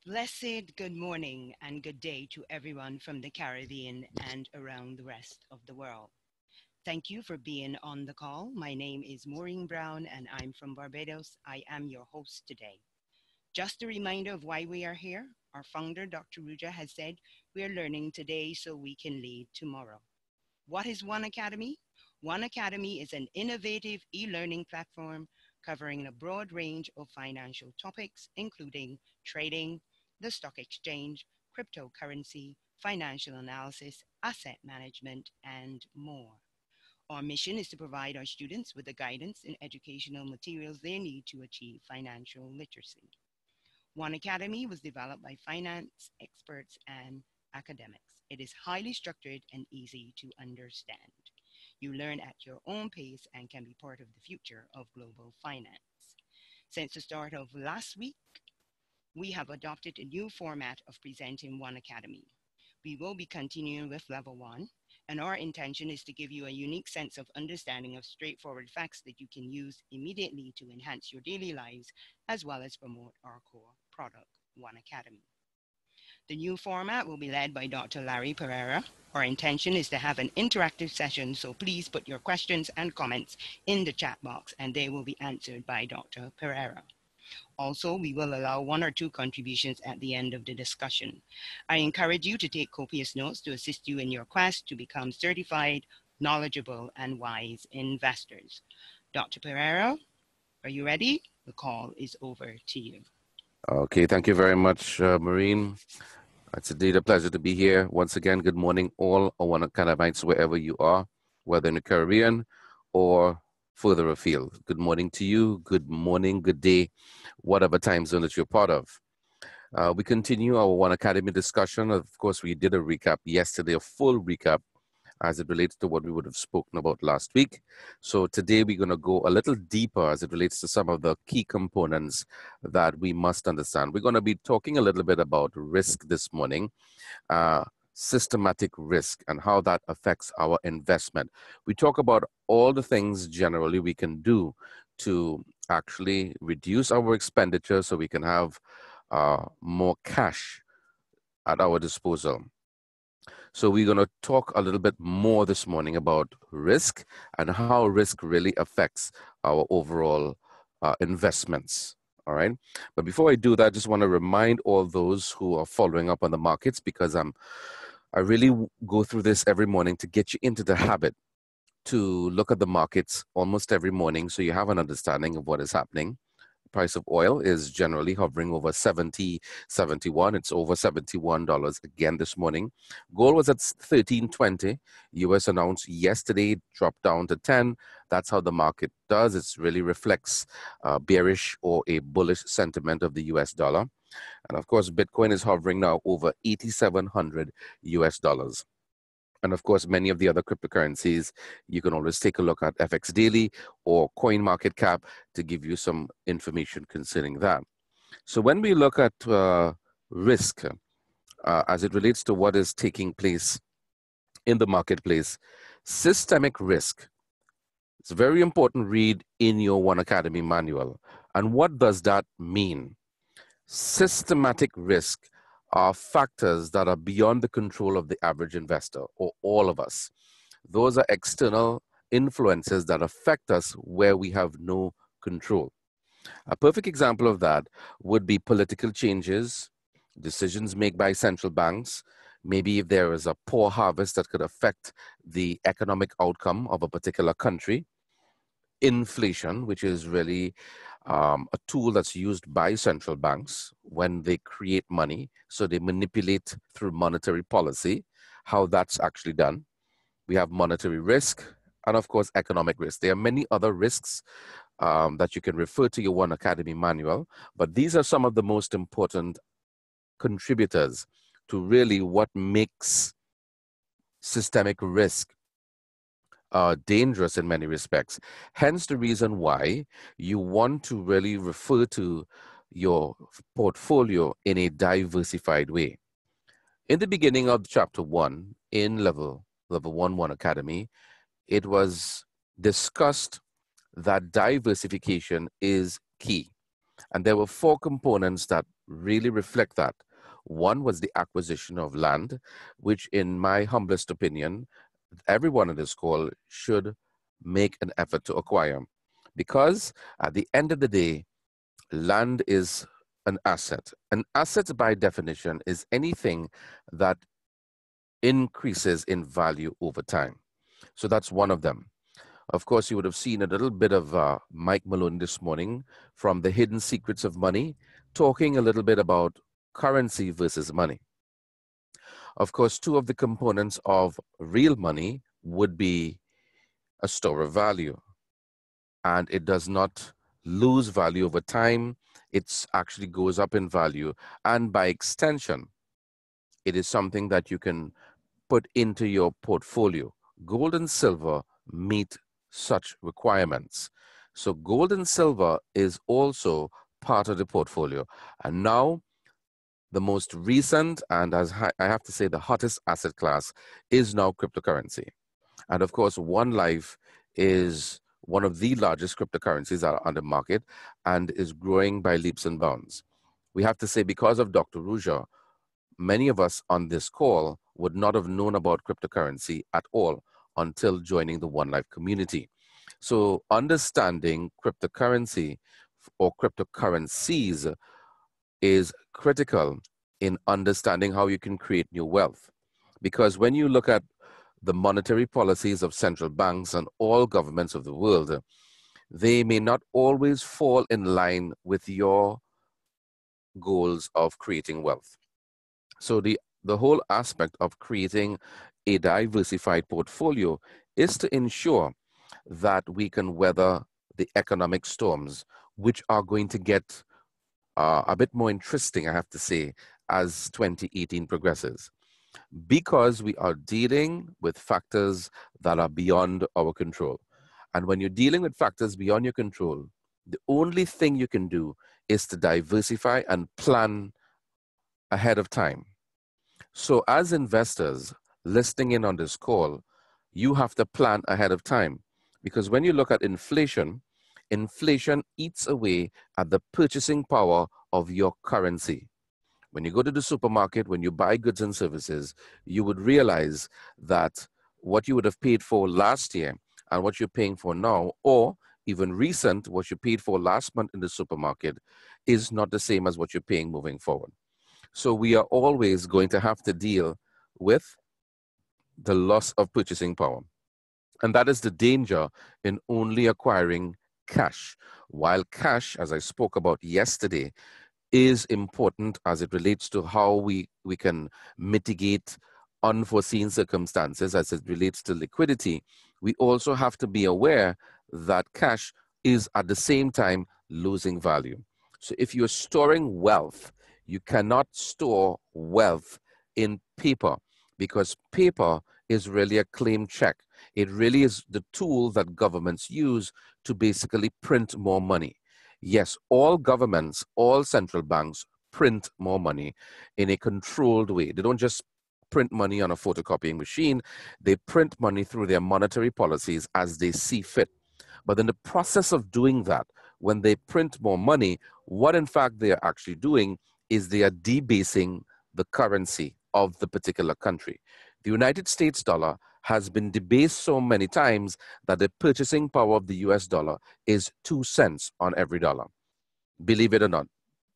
Blessed good morning and good day to everyone from the Caribbean and around the rest of the world. Thank you for being on the call. My name is Maureen Brown and I'm from Barbados. I am your host today. Just a reminder of why we are here. Our founder, Dr. Ruja, has said we are learning today so we can lead tomorrow. What is One Academy? One Academy is an innovative e-learning platform covering a broad range of financial topics, including trading, the stock exchange, cryptocurrency, financial analysis, asset management, and more. Our mission is to provide our students with the guidance and educational materials they need to achieve financial literacy. One Academy was developed by finance experts and academics. It is highly structured and easy to understand. You learn at your own pace and can be part of the future of global finance. Since the start of last week, we have adopted a new format of presenting One Academy. We will be continuing with level one, and our intention is to give you a unique sense of understanding of straightforward facts that you can use immediately to enhance your daily lives, as well as promote our core product, One Academy. The new format will be led by Dr. Larry Pereira. Our intention is to have an interactive session, so please put your questions and comments in the chat box and they will be answered by Dr. Pereira. Also, we will allow one or two contributions at the end of the discussion. I encourage you to take copious notes to assist you in your quest to become certified, knowledgeable, and wise investors. Dr. Pereira, are you ready? The call is over to you. Okay, thank you very much, Maureen. It's indeed a pleasure to be here. Once again, good morning, all One Academites, wherever you are, whether in the Caribbean or further afield. Good morning to you, good morning, good day, whatever time zone that you're part of. We continue our One Academy discussion. Of course, we did a recap yesterday, a full recap as it relates to what we would have spoken about last week. So today we're going to go a little deeper as it relates to some of the key components that we must understand. We're going to be talking a little bit about risk this morning, systematic risk and how that affects our investment. We talk about all the things generally we can do to actually reduce our expenditure so we can have more cash at our disposal. So we're going to talk a little bit more this morning about risk and how risk really affects our overall investments. All right. But before I do that, I just want to remind all those who are following up on the markets, because I really go through this every morning to get you into the habit to look at the markets almost every morning so you have an understanding of what is happening. Price of oil is generally hovering over 70, 71. It's over $71 again this morning. Gold was at $13.20. US announced yesterday, dropped down to 10. That's how the market does. It really reflects bearish or a bullish sentiment of the US dollar. And of course, Bitcoin is hovering now over 8,700 US dollars. And of course, many of the other cryptocurrencies, you can always take a look at FX Daily or CoinMarketCap to give you some information concerning that. So when we look at risk as it relates to what is taking place in the marketplace, systemic risk, it's a very important read in your One Academy manual. And what does that mean? Systematic risk are factors that are beyond the control of the average investor or all of us. Those are external influences that affect us where we have no control. A perfect example of that would be political changes, decisions made by central banks. Maybe if there is a poor harvest that could affect the economic outcome of a particular country. Inflation, which is really a tool that's used by central banks when they create money. So they manipulate through monetary policy, how that's actually done. We have monetary risk and, of course, economic risk. There are many other risks that you can refer to your One Academy manual, but these are some of the most important contributors to really what makes systemic risk dangerous in many respects. Hence the reason why you want to really refer to your portfolio in a diversified way. In the beginning of chapter 1 in level 1 Academy, it was discussed that diversification is key. And there were four components that really reflect that. One was the acquisition of land, which, in my humblest opinion, everyone on this call should make an effort to acquire. Because at the end of the day, land is an asset. An asset, by definition, is anything that increases in value over time. So that's one of them. Of course, you would have seen a little bit of Mike Malone this morning from The Hidden Secrets of Money, talking a little bit about currency versus money. Of course, two of the components of real money would be a store of value, and it does not lose value over time. It actually goes up in value, and by extension, it is something that you can put into your portfolio. Gold and silver meet such requirements. So gold and silver is also part of the portfolio. And now the most recent, and as I have to say the hottest asset class, is now cryptocurrency. And of course, One Life is one of the largest cryptocurrencies that are on the market and is growing by leaps and bounds. We have to say, because of Dr. Ruja, many of us on this call would not have known about cryptocurrency at all until joining the One Life community. So understanding cryptocurrency or cryptocurrencies is critical in understanding how you can create new wealth. Because when you look at the monetary policies of central banks and all governments of the world, they may not always fall in line with your goals of creating wealth. So the whole aspect of creating a diversified portfolio is to ensure that we can weather the economic storms, which are going to get a bit more interesting, I have to say, as 2018 progresses, because we are dealing with factors that are beyond our control. And when you're dealing with factors beyond your control, the only thing you can do is to diversify and plan ahead of time. So as investors listening in on this call, you have to plan ahead of time, because when you look at inflation, inflation eats away at the purchasing power of your currency. When you go to the supermarket, when you buy goods and services, you would realize that what you would have paid for last year and what you're paying for now, or even recent, what you paid for last month in the supermarket, is not the same as what you're paying moving forward. So we are always going to have to deal with the loss of purchasing power. And that is the danger in only acquiring cash. While cash, as I spoke about yesterday, is important as it relates to how we can mitigate unforeseen circumstances as it relates to liquidity, we also have to be aware that cash is at the same time losing value. So if you're storing wealth, you cannot store wealth in paper, because paper is really a claim check. It really is the tool that governments use to basically print more money. Yes, all governments, all central banks print more money in a controlled way. They don't just print money on a photocopying machine. They print money through their monetary policies as they see fit. But in the process of doing that, when they print more money, what in fact they are actually doing is they are debasing the currency of the particular country. The United States dollar has been debased so many times that the purchasing power of the US dollar is 2 cents on every dollar. Believe it or not,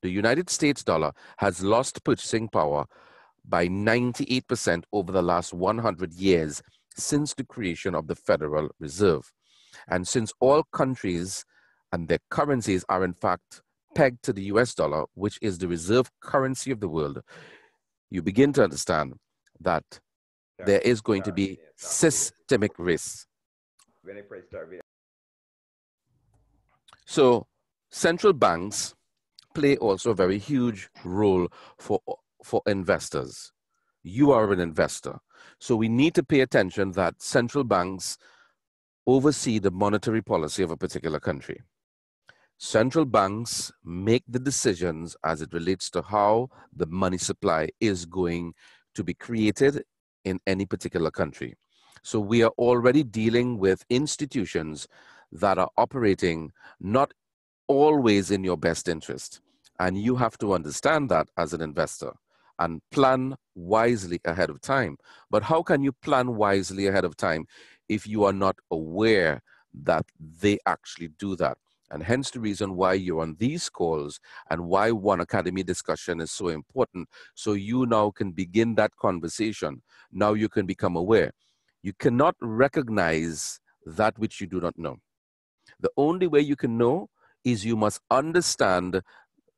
the United States dollar has lost purchasing power by 98% over the last 100 years since the creation of the Federal Reserve. And since all countries and their currencies are in fact pegged to the US dollar, which is the reserve currency of the world, you begin to understand that there is going to be systemic risk. So central banks play also a very huge role for investors. You are an investor. So we need to pay attention that central banks oversee the monetary policy of a particular country. Central banks make the decisions as it relates to how the money supply is going to be created in any particular country. So we are already dealing with institutions that are operating not always in your best interest. And you have to understand that as an investor and plan wisely ahead of time. But how can you plan wisely ahead of time if you are not aware that they actually do that? And hence the reason why you're on these calls and why One Academy discussion is so important. So you now can begin that conversation. Now you can become aware. You cannot recognize that which you do not know. The only way you can know is you must understand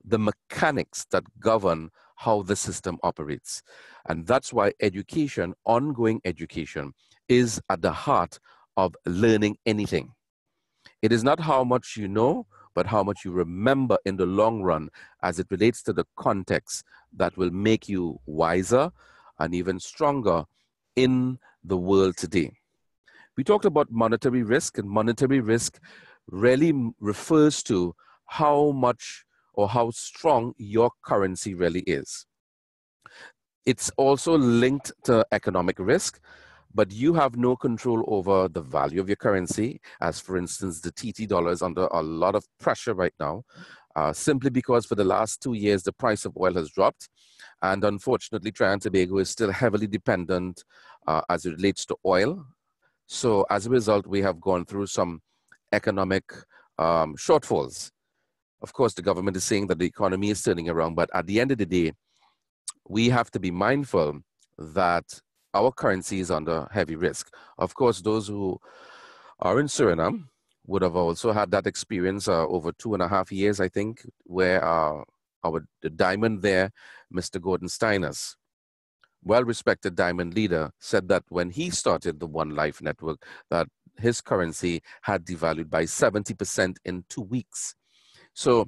the mechanics that govern how the system operates. And that's why education, ongoing education, is at the heart of learning anything. It is not how much you know, but how much you remember in the long run as it relates to the context that will make you wiser and even stronger in the world today. We talked about monetary risk, and monetary risk really refers to how much or how strong your currency really is. It's also linked to economic risk, but you have no control over the value of your currency. As for instance, the TT dollar is under a lot of pressure right now, simply because for the last 2 years, the price of oil has dropped. And unfortunately, Trinidad and Tobago is still heavily dependent as it relates to oil. So as a result, we have gone through some economic shortfalls. Of course, the government is saying that the economy is turning around, but at the end of the day, we have to be mindful that our currency is under heavy risk. Of course, those who are in Suriname would have also had that experience over 2.5 years, I think, where the diamond there, Mr. Gordon Steiners, well-respected diamond leader, said that when he started the One Life Network, that his currency had devalued by 70% in 2 weeks. So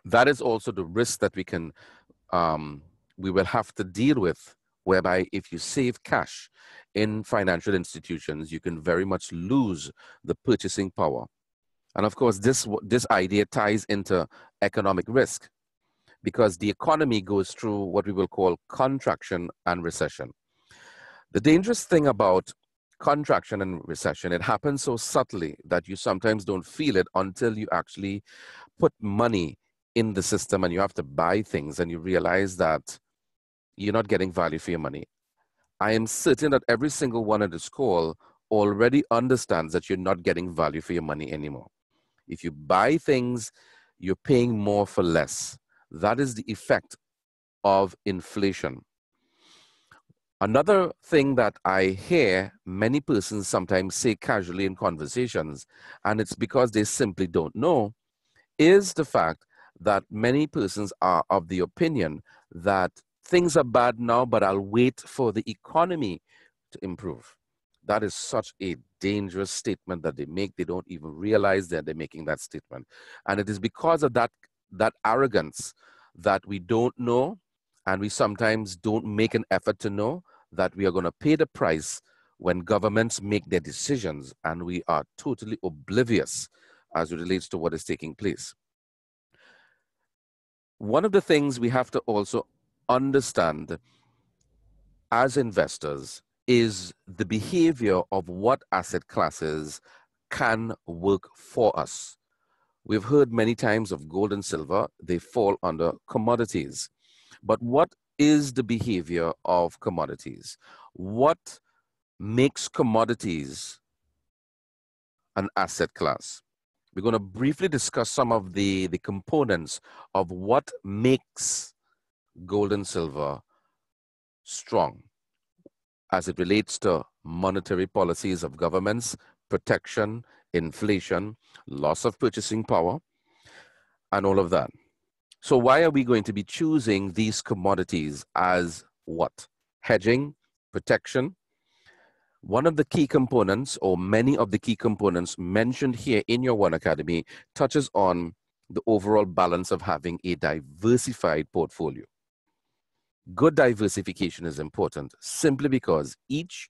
that is also the risk that we will have to deal with, whereby if you save cash in financial institutions, you can very much lose the purchasing power. And of course, this idea ties into economic risk, because the economy goes through what we will call contraction and recession. The dangerous thing about contraction and recession, it happens so subtly that you sometimes don't feel it until you actually put money in the system and you have to buy things and you realize that you're not getting value for your money. I am certain that every single one on this call already understands that you're not getting value for your money anymore. If you buy things, you're paying more for less. That is the effect of inflation. Another thing that I hear many persons sometimes say casually in conversations, and it's because they simply don't know, is the fact that many persons are of the opinion that things are bad now, but I'll wait for the economy to improve. That is such a dangerous statement that they make. They don't even realize that they're making that statement. And it is because of that arrogance that we don't know, and we sometimes don't make an effort to know that we are going to pay the price when governments make their decisions, and we are totally oblivious as it relates to what is taking place. One of the things we have to also understand as investors is the behavior of what asset classes can work for us. We've heard many times of gold and silver. They fall under commodities. But what is the behavior of commodities? What makes commodities an asset class? We're going to briefly discuss some of the components of what makes gold and silver strong as it relates to monetary policies of governments, protection, inflation, loss of purchasing power, and all of that. So why are we going to be choosing these commodities as what? Hedging, protection. One of the key components, or many of the key components mentioned here in your One Academy, touches on the overall balance of having a diversified portfolio. Good diversification is important simply because each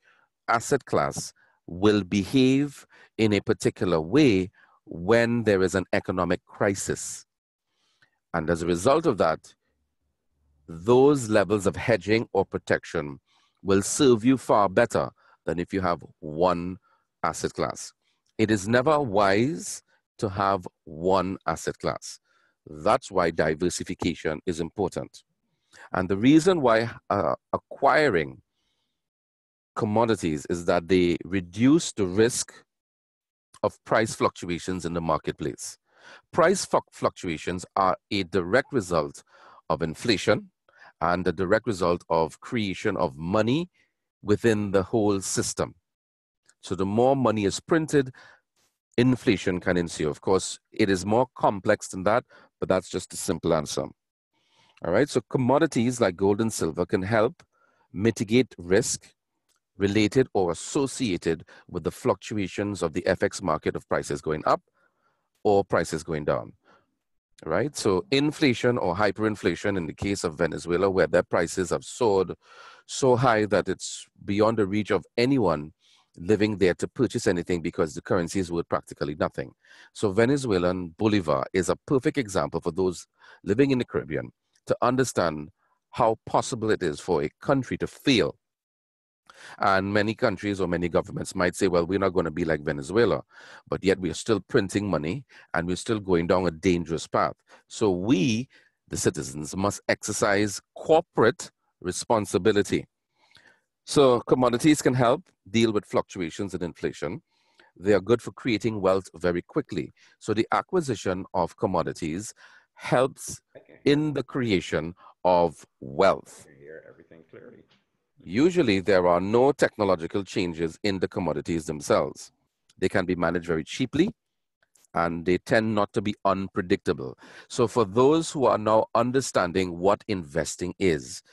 asset class will behave in a particular way when there is an economic crisis. And as a result of that, those levels of hedging or protection will serve you far better than if you have one asset class. It is never wise to have one asset class. That's why diversification is important. And the reason why acquiring commodities is that they reduce the risk of price fluctuations in the marketplace. Price fluctuations are a direct result of inflation and a direct result of creation of money within the whole system. So the more money is printed, inflation can ensue. Of course, it is more complex than that, but that's just a simple answer. All right, so commodities like gold and silver can help mitigate risk related or associated with the fluctuations of the FX market of prices going up or prices going down. Right? So inflation or hyperinflation in the case of Venezuela, where their prices have soared so high that it's beyond the reach of anyone living there to purchase anything because the currency is worth practically nothing. So Venezuelan Bolivar is a perfect example for those living in the Caribbean to understand how possible it is for a country to fail. And many countries or many governments might say, well, we're not going to be like Venezuela, but yet we are still printing money and we're still going down a dangerous path. So we, the citizens, must exercise corporate responsibility. So commodities can help deal with fluctuations in inflation. They are good for creating wealth very quickly. So the acquisition of commodities helps in the creation of wealth. I can hear everything clearly. Usually, there are no technological changes in the commodities themselves. They can be managed very cheaply, and they tend not to be unpredictable. So for those who are now understanding what investing is,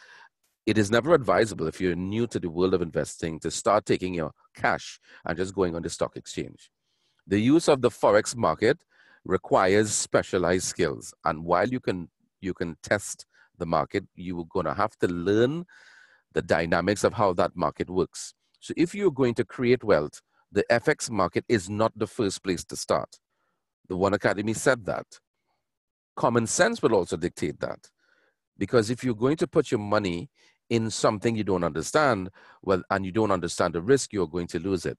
it is never advisable if you're new to the world of investing to start taking your cash and just going on the stock exchange. The use of the Forex market requires specialized skills. And while you can test the market, you're going to have to learn the dynamics of how that market works. So if you're going to create wealth, the FX market is not the first place to start. The One Academy said that. Common sense will also dictate that. Because if you're going to put your money in something you don't understand, well, and you don't understand the risk, you're going to lose it.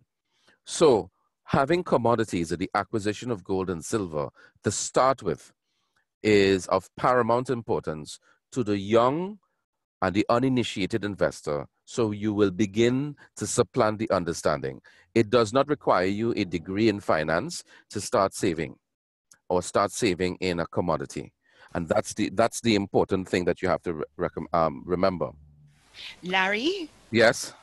So having commodities at the acquisition of gold and silver to start with is of paramount importance to the young and the uninitiated investor, so you will begin to supplant the understanding. It does not require you a degree in finance to start saving or start saving in a commodity. And that's the important thing that you have to remember. Larry, Yes?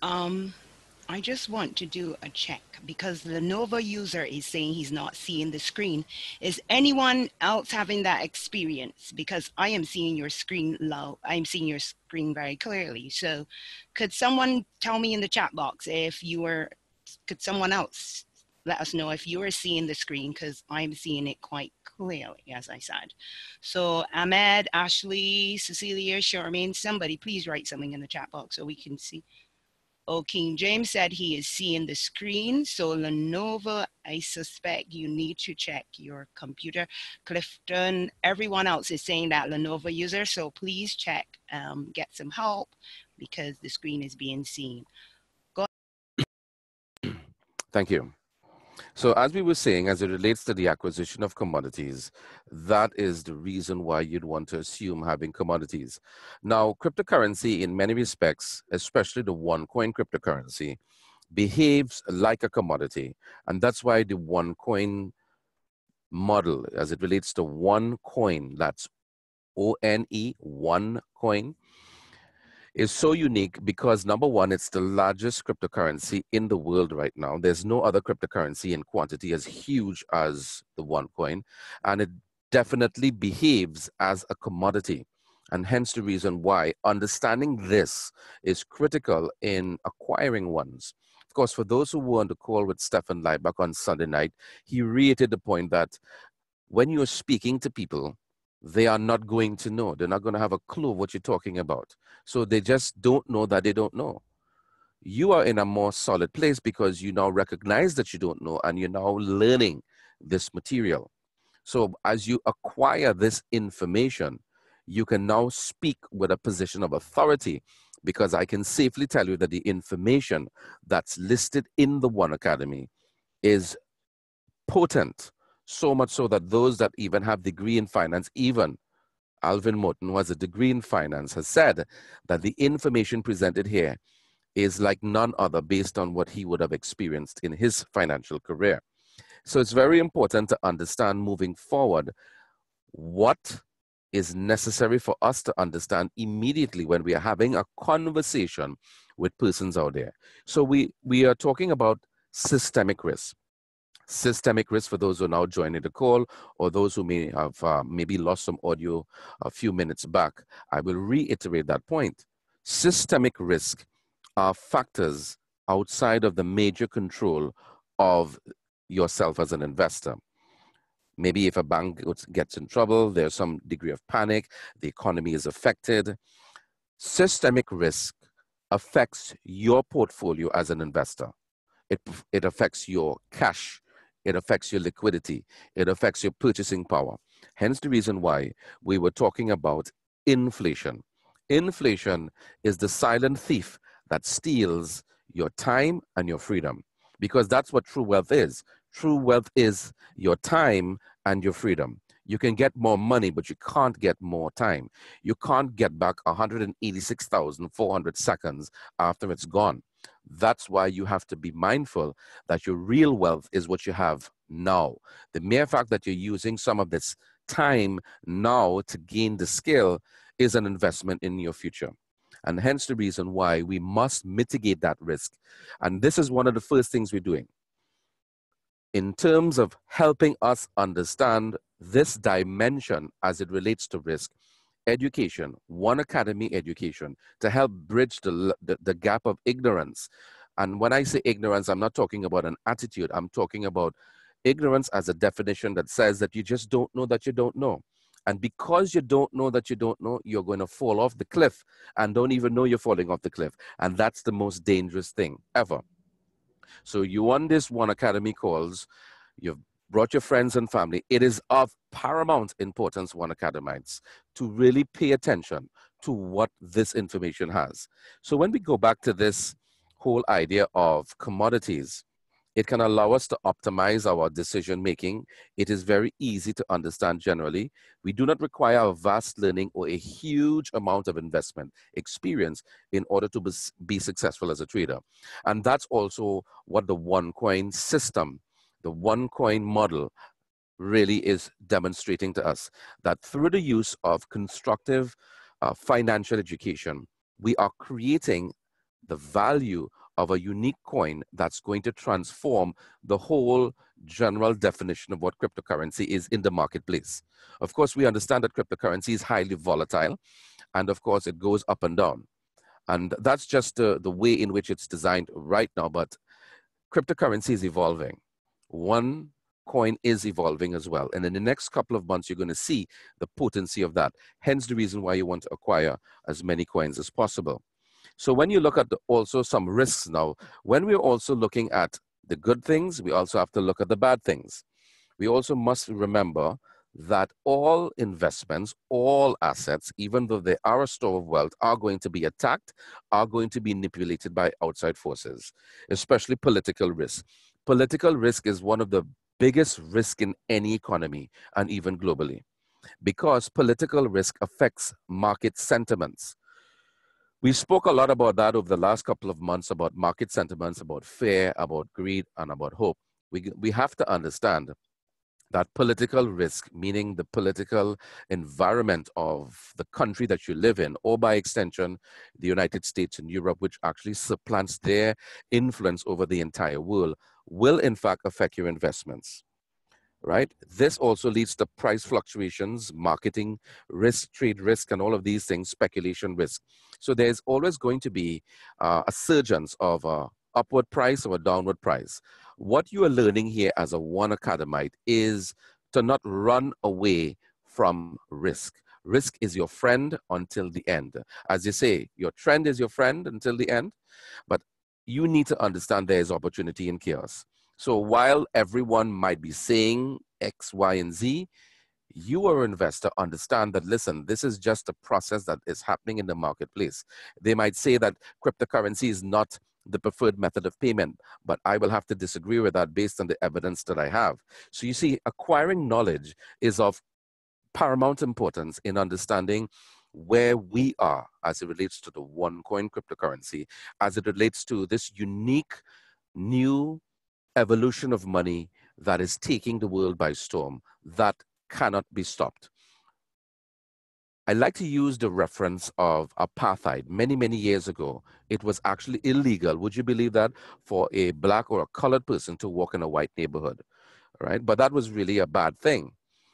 I just want to do a check because the Lenovo user is saying he's not seeing the screen. Is anyone else having that experience? Because I am seeing your screen low. I'm seeing your screen very clearly. So could someone tell me in the chat box if you were, could someone else let us know if you are seeing the screen, because I'm seeing it quite clearly, as I said. So Ahmed, Ashley, Cecilia, Charmaine, somebody please write something in the chat box so we can see. Oh, King James said he is seeing the screen. So Lenovo, I suspect you need to check your computer. Clifton, everyone else is saying that Lenovo user. So please check, get some help because the screen is being seen. Go. Thank you. So as we were saying, as it relates to the acquisition of commodities, that is the reason why you'd want to assume having commodities. Now, cryptocurrency in many respects, especially the OneCoin cryptocurrency, behaves like a commodity. And that's why the OneCoin model, as it relates to one coin, that's ONE, one coin, is so unique because number one, it's the largest cryptocurrency in the world right now. There's no other cryptocurrency in quantity as huge as the OneCoin, and it definitely behaves as a commodity. And hence the reason why understanding this is critical in acquiring ones. Of course, for those who were on the call with Stefan Leibach on Sunday night, he reiterated the point that when you're speaking to people, they are not going to know. They're not going to have a clue what you're talking about. So they just don't know that they don't know. You are in a more solid place because you now recognize that you don't know and you're now learning this material. So as you acquire this information, you can now speak with a position of authority because I can safely tell you that the information that's listed in the One Academy is potent So much so that those that even have degree in finance, even Alvin Morton, who has a degree in finance, has said that the information presented here is like none other based on what he would have experienced in his financial career. So it's very important to understand moving forward what is necessary for us to understand immediately when we are having a conversation with persons out there. So we are talking about systemic risk. Systemic risk, for those who are now joining the call or those who may have maybe lost some audio a few minutes back, I will reiterate that point. Systemic risk are factors outside of the major control of yourself as an investor. Maybe if a bank gets in trouble, there's some degree of panic, the economy is affected. Systemic risk affects your portfolio as an investor. It affects your cash. It affects your liquidity. It affects your purchasing power. Hence the reason why we were talking about inflation. Inflation is the silent thief that steals your time and your freedom, because that's what true wealth is. True wealth is your time and your freedom. You can get more money, but you can't get more time. You can't get back 186,400 seconds after it's gone. That's why you have to be mindful that your real wealth is what you have now. The mere fact that you're using some of this time now to gain the skill is an investment in your future. And hence the reason why we must mitigate that risk. And this is one of the first things we're doing in terms of helping us understand this dimension as it relates to risk. Education, One Academy education, to help bridge the gap of ignorance. And when I say ignorance, I'm not talking about an attitude. I'm talking about ignorance as a definition that says that you just don't know that you don't know. And because you don't know that you don't know, you're going to fall off the cliff and don't even know you're falling off the cliff. And that's the most dangerous thing ever. So you on this One Academy calls, you've brought your friends and family. It is of paramount importance, One Academites, to really pay attention to what this information has. So when we go back to this whole idea of commodities, it can allow us to optimize our decision making. It is very easy to understand generally. We do not require a vast learning or a huge amount of investment experience in order to be successful as a trader. And that's also what the one coin system, the one coin model really is demonstrating to us, that through the use of constructive financial education, we are creating the value of a unique coin that's going to transform the whole general definition of what cryptocurrency is in the marketplace. Of course, we understand that cryptocurrency is highly volatile, and of course, it goes up and down. And that's just the way in which it's designed right now, but cryptocurrency is evolving. One coin is evolving as well. And in the next couple of months, you're going to see the potency of that. Hence the reason why you want to acquire as many coins as possible. So when you look at also some risks now, when we're also looking at the good things, we also have to look at the bad things. We also must remember that all investments, all assets, even though they are a store of wealth, are going to be attacked, are going to be manipulated by outside forces, especially political risk. Political risk is one of the biggest risks in any economy and even globally, because political risk affects market sentiments. We spoke a lot about that over the last couple of months, about market sentiments, about fear, about greed, and about hope. We have to understand that political risk, meaning the political environment of the country that you live in, or by extension, the United States and Europe, which actually supplants their influence over the entire world, will in fact affect your investments. Right? This also leads to price fluctuations, marketing risk, trade risk, and all of these things, speculation risk. So there's always going to be a surgence of a upward price or a downward price. What you are learning here as a One Academite is to not run away from risk. Risk is your friend until the end. As you say, your trend is your friend until the end, but you need to understand there is opportunity in chaos. So while everyone might be saying X, Y, and Z, you are an investor, understand that, listen, this is just a process that is happening in the marketplace. They might say that cryptocurrency is not the preferred method of payment, but I will have to disagree with that based on the evidence that I have. So you see, acquiring knowledge is of paramount importance in understanding where we are as it relates to the OneCoin cryptocurrency, as it relates to this unique new evolution of money that is taking the world by storm, that cannot be stopped. I like to use the reference of apartheid. Many, many years ago, it was actually illegal, would you believe that, for a black or a colored person to walk in a white neighborhood, right? But that was really a bad thing.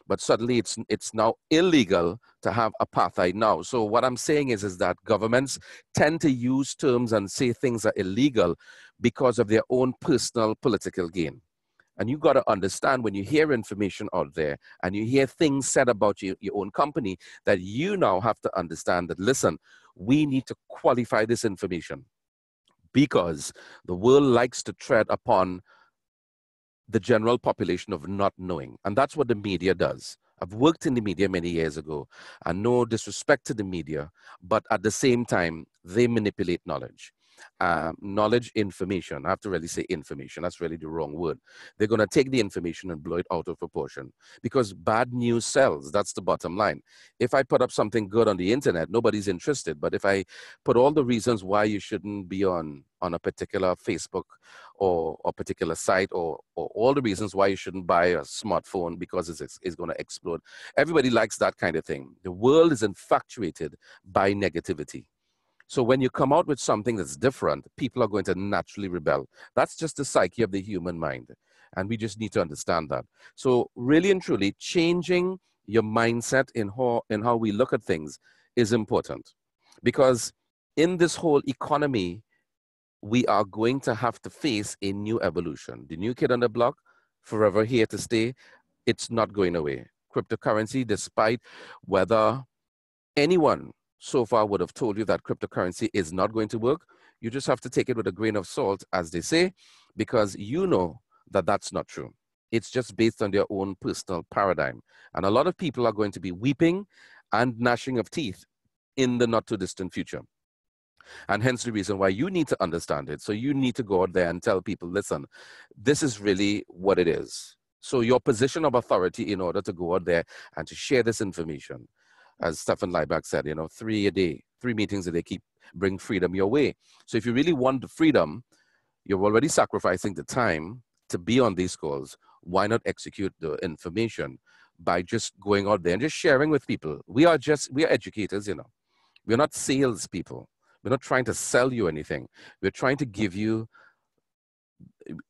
But suddenly it's now illegal to have apartheid now. So what I'm saying is that governments tend to use terms and say things are illegal because of their own personal political gain. And you got to understand, when you hear information out there and you hear things said about your own company, that you now have to understand that, listen, we need to qualify this information, because the world likes to tread upon the general population of not knowing. And that's what the media does. I've worked in the media many years ago, and no disrespect to the media, but at the same time, they manipulate knowledge. Knowledge, information. I have to really say information. That's really the wrong word. They're going to take the information and blow it out of proportion, because bad news sells. That's the bottom line. If I put up something good on the internet, nobody's interested. But if I put all the reasons why you shouldn't be on a particular Facebook or a particular site, or all the reasons why you shouldn't buy a smartphone because it's going to explode, everybody likes that kind of thing. The world is infatuated by negativity. So when you come out with something that's different, people are going to naturally rebel. That's just the psyche of the human mind. And we just need to understand that. So really and truly, changing your mindset in how we look at things is important. Because in this whole economy, we are going to have to face a new evolution. The new kid on the block, forever here to stay. It's not going away. Cryptocurrency, despite whether anyone so far would have told you that cryptocurrency is not going to work, you just have to take it with a grain of salt, as they say, because you know that that's not true. It's just based on their own personal paradigm. And a lot of people are going to be weeping and gnashing of teeth in the not too distant future. And hence the reason why you need to understand it. So you need to go out there and tell people, listen, this is really what it is. So your position of authority in order to go out there and to share this information, as Stefan Leibach said, 3 a day, 3 meetings a day, bring freedom your way. So if you really want the freedom, you're already sacrificing the time to be on these calls. Why not execute the information by just going out there and just sharing with people? We are educators, We're not salespeople. We're not trying to sell you anything. We're trying to give you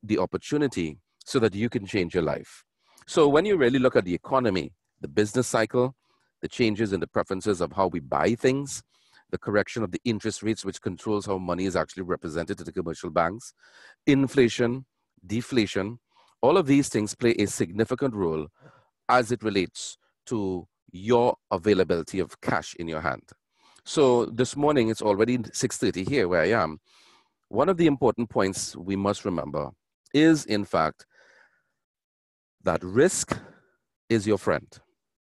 the opportunity so that you can change your life. So when you really look at the economy, the business cycle, the changes in the preferences of how we buy things, the correction of the interest rates, which controls how money is actually represented to the commercial banks, inflation, deflation, all of these things play a significant role as it relates to your availability of cash in your hand. So this morning, it's already 6:30 here where I am. One of the important points we must remember is, in fact, that risk is your friend.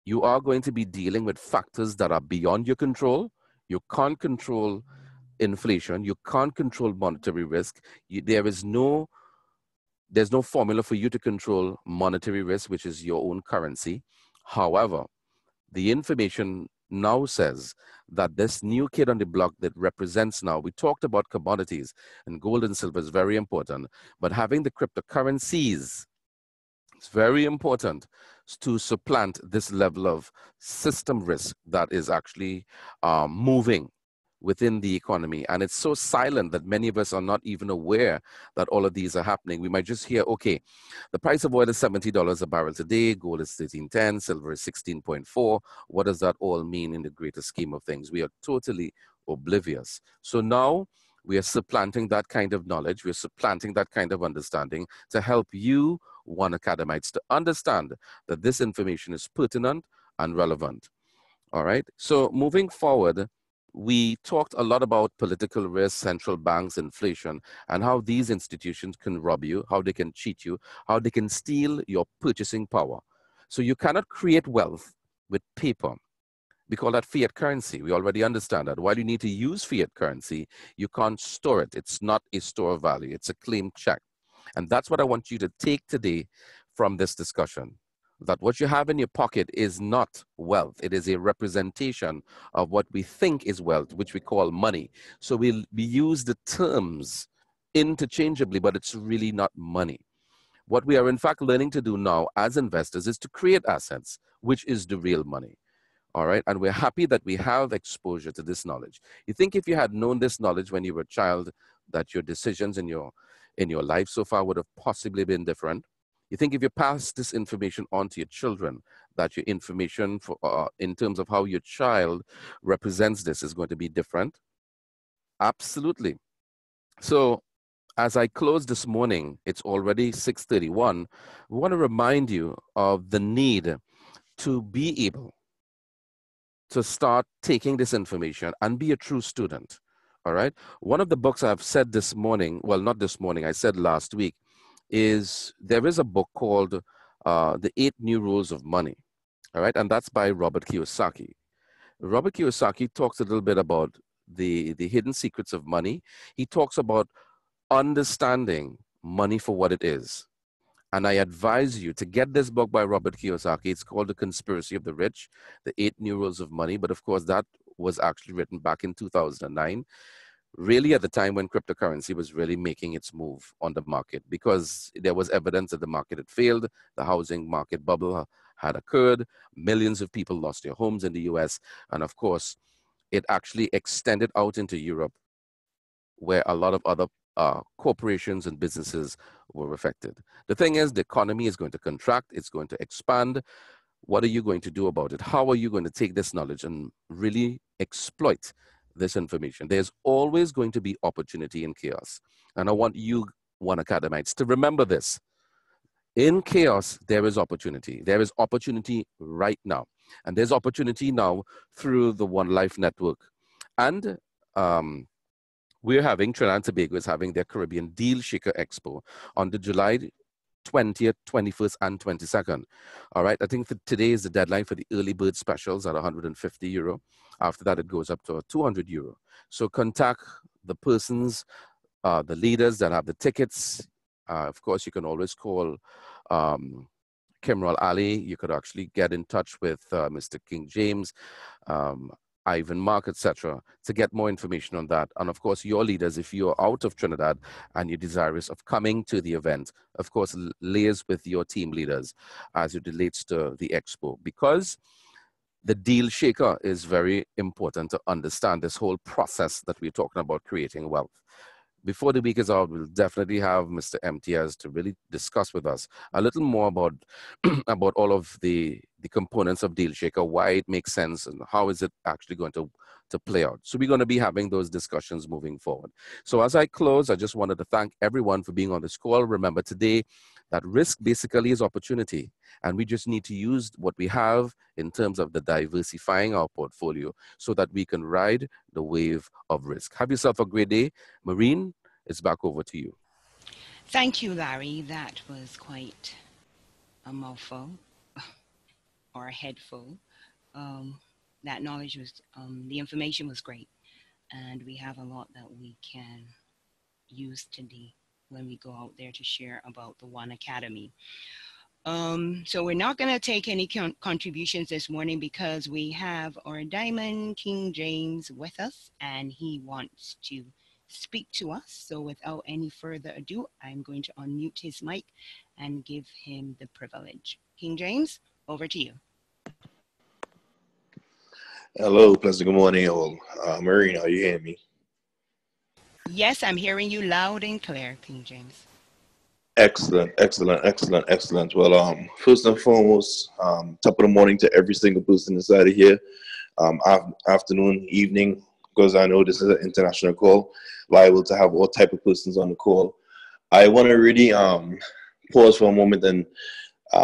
You are going to be dealing with factors that are beyond your control. You can't control inflation. You can't control monetary risk. There's no formula for you to control monetary risk, which is your own currency. However, the information now says that this new kid on the block that represents now, we talked about commodities, and gold and silver is very important, but having the cryptocurrencies, it's very important to supplant this level of system risk that is actually moving within the economy. And it's so silent that many of us are not even aware that all of these are happening. We might just hear, okay, the price of oil is $70 a barrel today, gold is 13.10, silver is 16.4. What does that all mean in the greater scheme of things? We are totally oblivious. So now we are supplanting that kind of knowledge, we're supplanting that kind of understanding to help you, One Academites, to understand that this information is pertinent and relevant. All right, so moving forward, we talked a lot about political risk, central banks, inflation, and how these institutions can rob you, how they can cheat you, how they can steal your purchasing power. So you cannot create wealth with paper. We call that fiat currency. We already understand that. While you need to use fiat currency, you can't store it. It's not a store of value. It's a claim check. And that's what I want you to take today from this discussion. That what you have in your pocket is not wealth. It is a representation of what we think is wealth, which we call money. So we use the terms interchangeably, but it's really not money. What we are in fact learning to do now as investors is to create assets, which is the real money. All right. And we're happy that we have exposure to this knowledge. You think if you had known this knowledge when you were a child, that your decisions in your life so far would have possibly been different? You think if you pass this information on to your children, that your information for, in terms of how your child represents this is going to be different? Absolutely. So as I close this morning, it's already 6:31. We want to remind you of the need to be able to start taking this information and be a true student. All right. One of the books I've said this morning, well, not this morning, I said last week, is there is a book called The 8 New Rules of Money. All right. And that's by Robert Kiyosaki. Robert Kiyosaki talks a little bit about the hidden secrets of money. He talks about understanding money for what it is. And I advise you to get this book by Robert Kiyosaki. It's called The Conspiracy of the Rich, The 8 New Rules of Money. But of course, that was actually written back in 2009, really at the time when cryptocurrency was really making its move on the market, because there was evidence that the market had failed. The housing market bubble had occurred. Millions of people lost their homes in the US. And of course, it actually extended out into Europe, where a lot of other corporations and businesses were affected. The thing is, the economy is going to contract, it's going to expand. What are you going to do about it? How are you going to take this knowledge and really exploit this information? There's always going to be opportunity in chaos. And I want you, One Academites, to remember this. In chaos, there is opportunity. There is opportunity right now. And there's opportunity now through the One Life Network. And we're having, Trinidad and Tobago is having their Caribbean Deal Shaker Expo on the July 20th, 21st, and 22nd. All right, I think today is the deadline for the early bird specials at €150. After that, it goes up to €200. So contact the persons, the leaders that have the tickets. Of course, you can always call Kimral Ali. You could actually get in touch with Mr. King James, Ivan Mark, etc., to get more information on that. And of course, your leaders, if you're out of Trinidad and you're desirous of coming to the event, of course, liaise with your team leaders as it relates to the expo, because the deal shaker is very important to understand this whole process that we're talking about, creating wealth. Before the week is out, we'll definitely have Mr. MTS to really discuss with us a little more about about all of the components of Deal Shaker, why it makes sense, and how is it actually going to play out. So we're going to be having those discussions moving forward. So as I close, I just wanted to thank everyone for being on this call. Remember today that risk basically is opportunity, and we just need to use what we have in terms of the diversifying our portfolio so that we can ride the wave of risk. Have yourself a great day. Maureen, it's back over to you. Thank you, Larry. That was quite a mouthful or a headful. That knowledge was, the information was great. And we have a lot that we can use today when we go out there to share about the One Academy. So we're not going to take any contributions this morning because we have our Diamond King James with us and he wants to speak to us. So without any further ado, I'm going to unmute his mic and give him the privilege. King James, over to you. Hello, pleasant good morning, all. Marina, are you hearing me? Yes, I'm hearing you loud and clear, King James. Excellent, excellent, excellent, excellent. Well, first and foremost, top of the morning to every single person inside of here. Afternoon, evening, because I know this is an international call, liable to have all type of persons on the call. I want to really pause for a moment and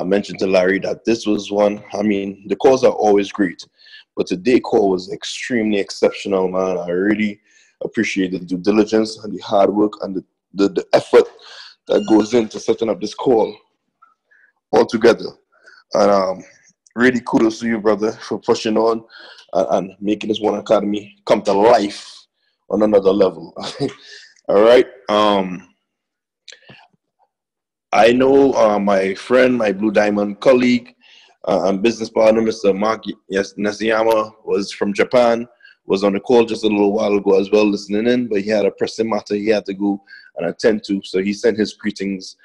mention to Larry that this was one. I mean, the calls are always great, but today's call was extremely exceptional, man. I really appreciate the due diligence and the hard work and the effort that goes into setting up this call all together. And really kudos to you, brother, for pushing on. and making this One Academy come to life on another level. All right. I know my friend, my Blue Diamond colleague, and business partner, Mr. Mark Nasiyama, was from Japan, was on the call just a little while ago as well, listening in, but he had a pressing matter he had to go and attend to, so he sent his greetings.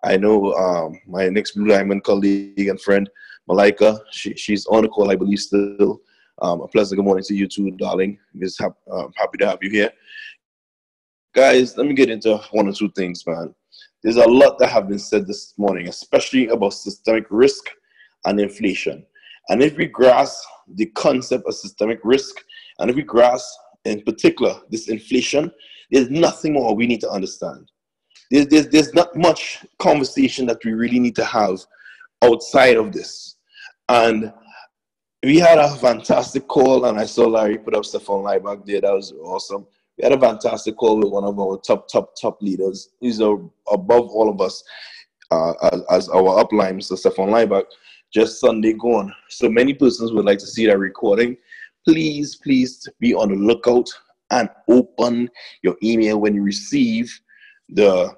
I know my next Blue Diamond colleague and friend, Malika, she's on the call, I believe, still. A pleasant good morning to you too, darling. Just happy to have you here. Guys, let me get into one or two things, man. There's a lot that have been said this morning, especially about systemic risk and inflation. And if we grasp the concept of systemic risk, and if we grasp in particular this inflation, there's nothing more we need to understand. There's not much conversation that we really need to have outside of this. And we had a fantastic call, and I saw Larry put up stuff online back there. That was awesome. We had a fantastic call with one of our top leaders. He's above all of us as our upline, Mr. Stefan Leibach, just Sunday gone. So many persons would like to see that recording. Please be on the lookout and open your email when you receive the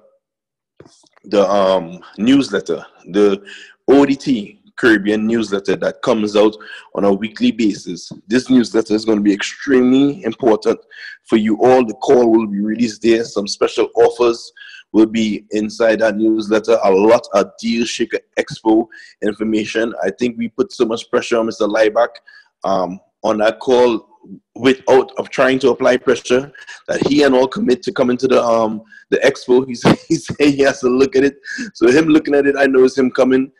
newsletter, the ODT Caribbean newsletter that comes out on a weekly basis. This newsletter is going to be extremely important for you all. The call will be released there. Some special offers will be inside that newsletter. A lot of Deal Shaker Expo information. I think we put so much pressure on Mr. Leibach on that call without of trying to apply pressure that he and all commit to coming to the expo. He said he has to look at it. So him looking at it, I know it's him coming.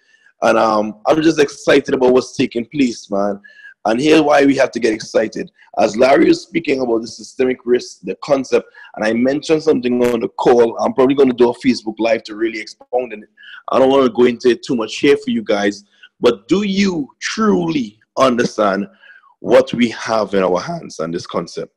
And I'm just excited about what's taking place, man. And here's why we have to get excited. As Larry was speaking about the systemic risk, the concept, and I mentioned something on the call, I'm probably going to do a Facebook Live to really expound on it. I don't want to go into it too much here for you guys, but do you truly understand what we have in our hands on this concept?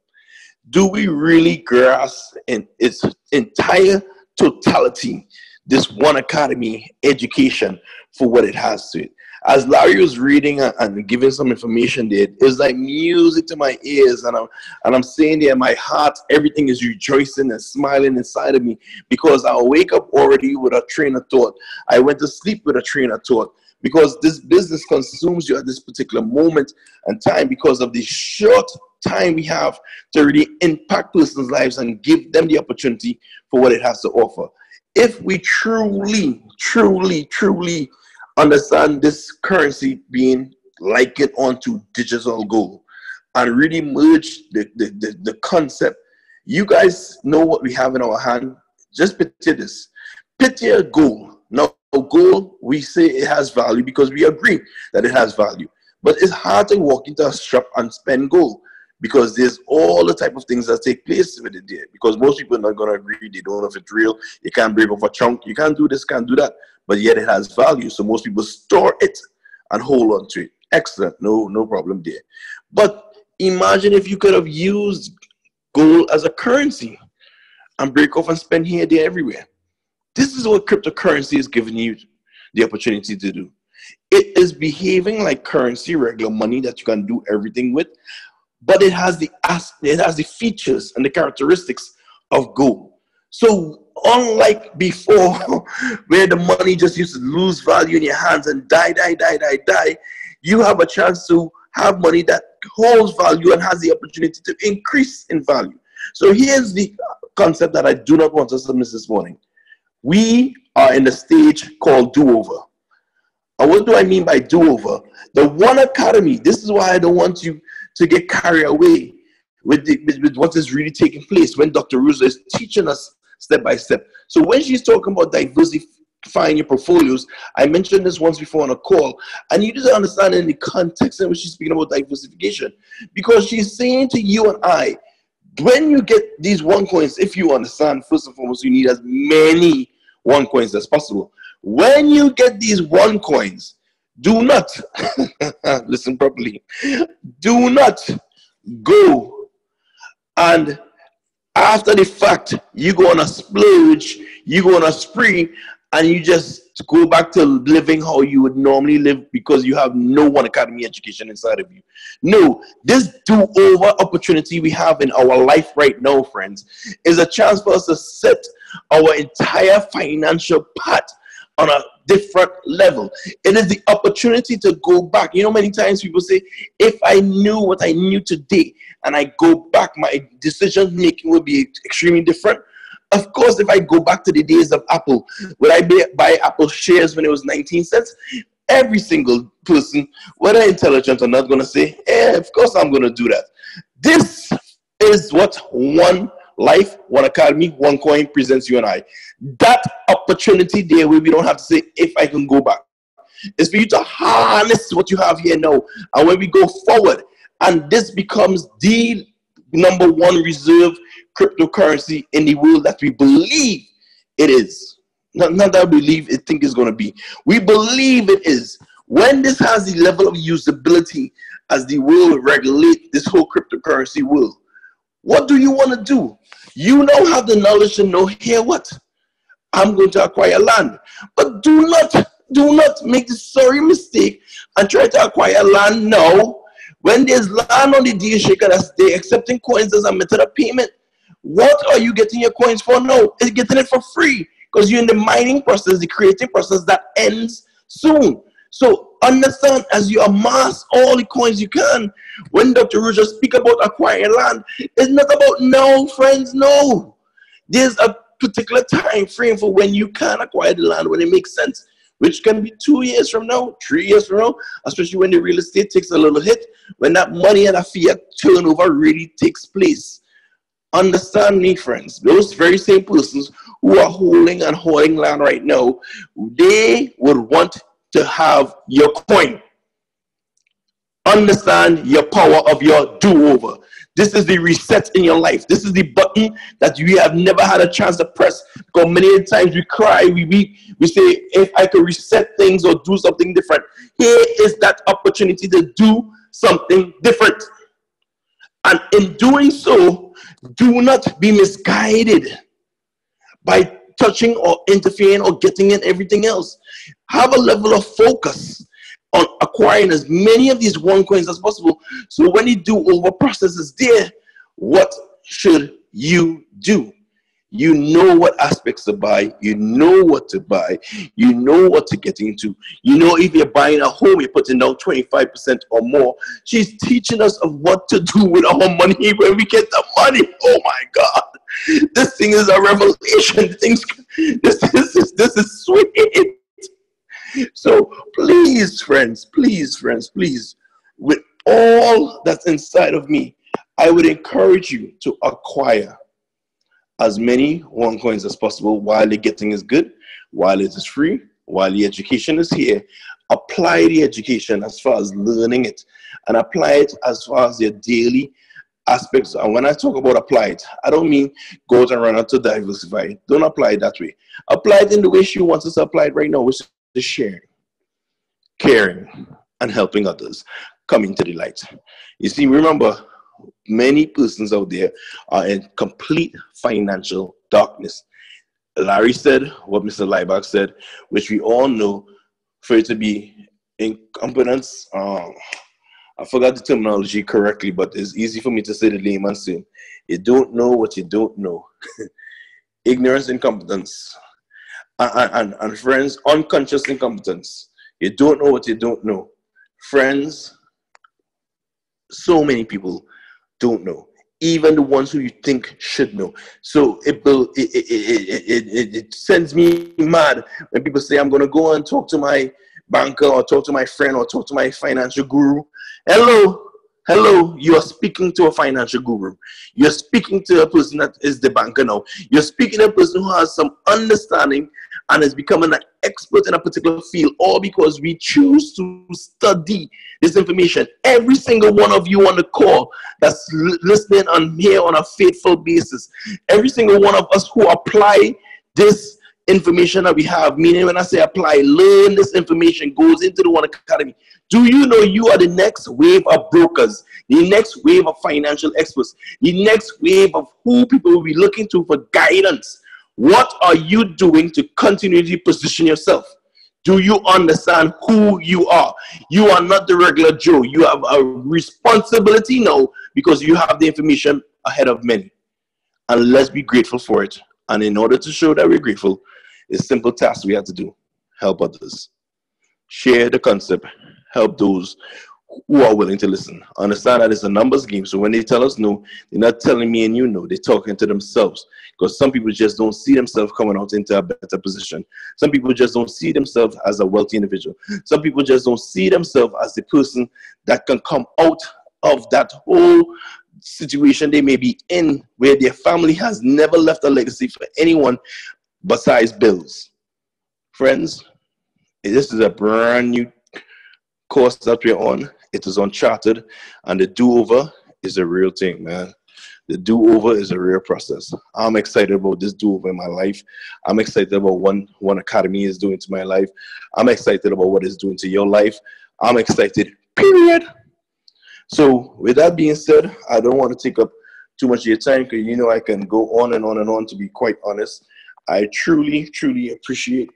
Do we really grasp in its entire totality this One Academy education for what it has to it? As Larry was reading and giving some information there, it was like music to my ears, and I'm saying there, my heart, everything is rejoicing and smiling inside of me, because I wake up already with a train of thought. I went to sleep with a train of thought, because this business consumes you at this particular moment and time because of the short time we have to really impact person's lives and give them the opportunity for what it has to offer. If we truly understand this currency being likened onto digital gold and really merge the concept, you guys know what we have in our hand. Just picture this. Picture gold. Now, gold, we say it has value because we agree that it has value. But it's hard to walk into a shop and spend gold, because there's all the type of things that take place with it there. Because most people are not going to agree. They don't know if it's real. You can't break off a chunk. You can't do this, can't do that. But yet it has value. So most people store it and hold on to it. Excellent. No problem there. But imagine if you could have used gold as a currency and break off and spend here, there, everywhere. This is what cryptocurrency is giving you the opportunity to do. It is behaving like currency, regular money that you can do everything with. But it has the features and the characteristics of gold. So unlike before, where the money just used to lose value in your hands and die, you have a chance to have money that holds value and has the opportunity to increase in value. So here's the concept that I do not want us to miss this morning. We are in the stage called do-over. And what do I mean by do-over? The One Academy, this is why I don't want you to get carried away with what is really taking place when Dr. Russo is teaching us step by step. So when she's talking about diversifying your portfolios, I mentioned this once before on a call, and you need to understand in the context in which she's speaking about diversification, because she's saying to you and I, when you get these one coins, if you understand, first and foremost, you need as many one coins as possible. When you get these one coins, do not, listen properly, do not go and after the fact, you go on a splurge, you go on a spree, and you just to go back to living how you would normally live because you have no One Academy education inside of you. No, this do-over opportunity we have in our life right now, friends, is a chance for us to set our entire financial path on a different level. It is the opportunity to go back. You know, many times people say, if I knew what I knew today and I go back, my decision making will be extremely different. Of course, if I go back to the days of Apple, would I buy Apple shares when it was 19 cents? Every single person, whether intelligent or not, going to say, of course I'm going to do that. This is what One Life, One Academy, One Coin presents you and I. That opportunity there where we don't have to say, if I can go back. It's for you to harness what you have here now. And when we go forward, and this becomes the number one reserve cryptocurrency in the world that we believe it is. Not that we believe it think it's going to be. We believe it is. When this has the level of usability as the world regulate this whole cryptocurrency world, what do you want to do? You now have the knowledge to know, here what? I'm going to acquire land. But do not make the sorry mistake and try to acquire land now when there's land on the deal shaker that's there accepting coins as a method of payment. What are you getting your coins for now? It's getting it for free because you're in the mining process, the creating process that ends soon. So understand, as you amass all the coins you can, when Dr. Roger speak about acquiring land, it's not about now, friends, no. There's a particular time frame for when you can acquire the land when it makes sense, which can be 2 years from now, 3 years from now, especially when the real estate takes a little hit, when that money and that fiat turnover really takes place. Understand me, friends, those very same persons who are holding and hoarding land right now, they would want to have your coin. Understand your power of your do-over. This is the reset in your life. This is the button that you have never had a chance to press. Because many times we cry, we say, if I could reset things or do something different. Here is that opportunity to do something different. And in doing so, do not be misguided by touching or interfering or getting in everything else. Have a level of focus on acquiring as many of these one coins as possible. So when you do over process is there, what should you do? You know what aspects to buy. You know what to buy. You know what to get into. You know, if you're buying a home, you're putting down 25% or more. She's teaching us of what to do with our money when we get the money. Oh my God. This thing is a revelation. This is sweet. So please, friends, with all that's inside of me, I would encourage you to acquire as many one coins as possible while the getting is good, while it is free, while the education is here. Apply the education as far as learning it, and apply it as far as your daily aspects. And when I talk about apply it, I don't mean go out and run out to diversify. Don't apply it that way. Apply it in the way she wants us to apply it right now, which is sharing, caring, and helping others coming to the light. You see, remember, many persons out there are in complete financial darkness. Larry said what Mr. Leibach said, which we all know, for it to be incompetence. I forgot the terminology correctly, but it's easy for me to say the layman's thing. You don't know what you don't know. Ignorance, incompetence. And friends, unconscious incompetence. You don't know what you don't know. Friends, so many people don't know, even the ones who you think should know. So it sends me mad when people say, I'm going to go and talk to my banker or talk to my friend or talk to my financial guru. Hello, you are speaking to a financial guru. You're speaking to a person that is the banker now. You're speaking to a person who has some understanding and is becoming an expert in a particular field, all because we choose to study this information. Every single one of you on the call that's listening on here on a faithful basis, every single one of us who apply this information that we have, meaning when I say apply, learn this information, goes into the One Academy. Do you know you are the next wave of brokers, the next wave of financial experts, the next wave of who people will be looking to for guidance? What are you doing to continually position yourself? Do you understand who you are? You are not the regular Joe. You have a responsibility now because you have the information ahead of many. And let's be grateful for it. And in order to show that we're grateful, it's simple tasks we have to do. Help others. Share the concept. Help those who are willing to listen. Understand that it's a numbers game. So when they tell us no, they're not telling me and you no. They're talking to themselves. Because some people just don't see themselves coming out into a better position. Some people just don't see themselves as a wealthy individual. Some people just don't see themselves as the person that can come out of that whole situation they may be in, where their family has never left a legacy for anyone besides bills. Friends, this is a brand new course that we're on. It is Uncharted, and the do-over is a real thing, man. The do-over is a real process. I'm excited about this do-over in my life. I'm excited about what Academy is doing to my life. I'm excited about what it's doing to your life. I'm excited, period. So with that being said, I don't want to take up too much of your time because you know I can go on and on and on, to be quite honest. I truly, truly appreciate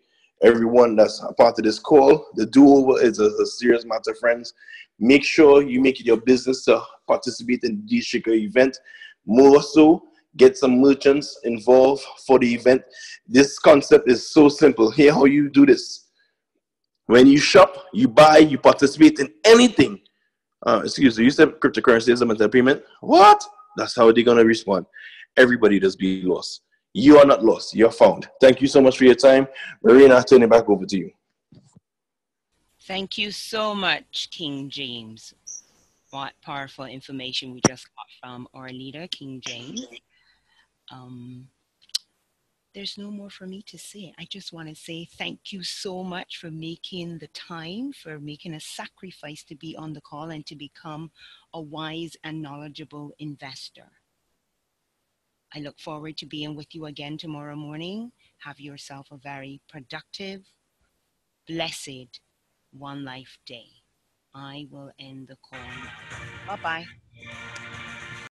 everyone that's a part of this call. The do-over is a serious matter, friends. Make sure you make it your business to participate in the Shika event. More so, get some merchants involved for the event. This concept is so simple. Here how you do this. When you shop, you buy, you participate in anything. Excuse me, you said cryptocurrency is a method of payment? What? That's how they're going to respond. Everybody does be lost. You are not lost. You're found. Thank you so much for your time. Marina, I turn it back over to you. Thank you so much, King James. What powerful information we just got from our leader, King James. Um, there's no more for me to say. I just want to say thank you so much for making the time, for making a sacrifice to be on the call and to become a wise and knowledgeable investor. I look forward to being with you again tomorrow morning. Have yourself a very productive, blessed One Life day. I will end the call now. Bye bye.